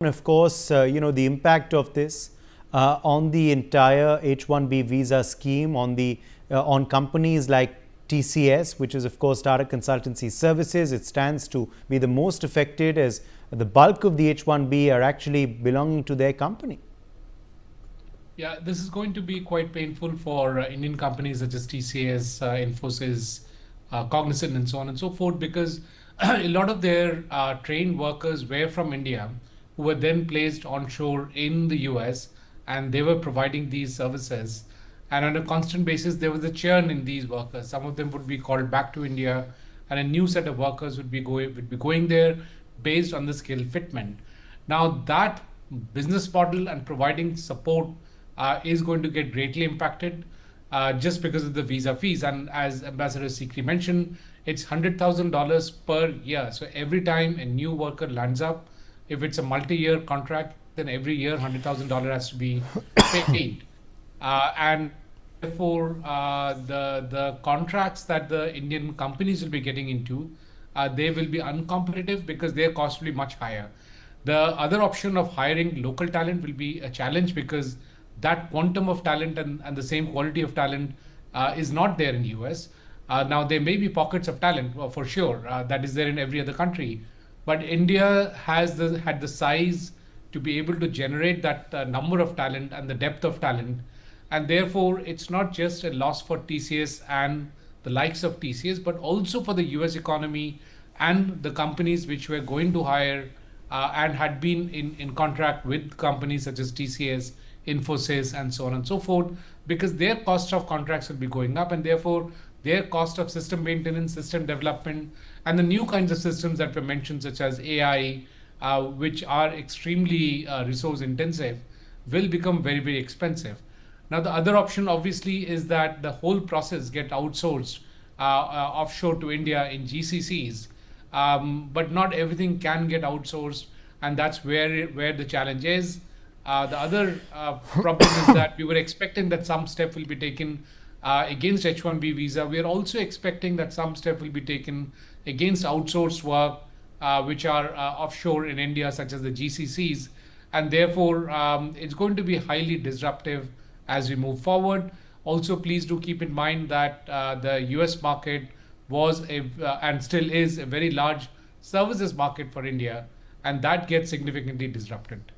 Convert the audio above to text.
Of course, the impact of this on the entire H1B visa scheme on companies like TCS, which is of course Tata Consultancy Services. It stands to be the most affected, as the bulk of the H1B are actually belonging to their company. Yeah, this is going to be quite painful for Indian companies such as TCS, Infosys, Cognizant, and so on and so forth, because a lot of their trained workers were from India, who were then placed onshore in the US, and they were providing these services. And on a constant basis, there was a churn in these workers. Some of them would be called back to India, and a new set of workers would be going there based on the skill fitment. Now that business model and providing support is going to get greatly impacted just because of the visa fees. And as Ambassador Sikri mentioned, it's $100,000 per year. So every time a new worker lands up, if it's a multi-year contract, then every year $100,000 has to be paid. And therefore, the contracts that the Indian companies will be getting into, they will be uncompetitive because their cost will be much higher. The other option of hiring local talent will be a challenge because that quantum of talent and the same quality of talent is not there in US. Now, there may be pockets of talent for sure that is there in every other country, but India has had the size to be able to generate that number of talent and the depth of talent. And therefore, it's not just a loss for TCS and the likes of TCS, but also for the US economy and the companies which were going to hire and had been in contract with companies such as TCS, Infosys, and so on and so forth, because their cost of contracts will be going up, and therefore their cost of system maintenance, system development, and the new kinds of systems that were mentioned, such as AI, which are extremely resource intensive, will become very, very expensive. Now, the other option obviously is that the whole process get outsourced offshore to India in GCCs, but not everything can get outsourced, and that's where the challenge is. The other problem is that we were expecting that some step will be taken against H1B visa. We are also expecting that some step will be taken against outsourced work, which are offshore in India, such as the GCCs. And therefore, it's going to be highly disruptive as we move forward. Also, please do keep in mind that the US market was and still is a very large services market for India, and that gets significantly disrupted.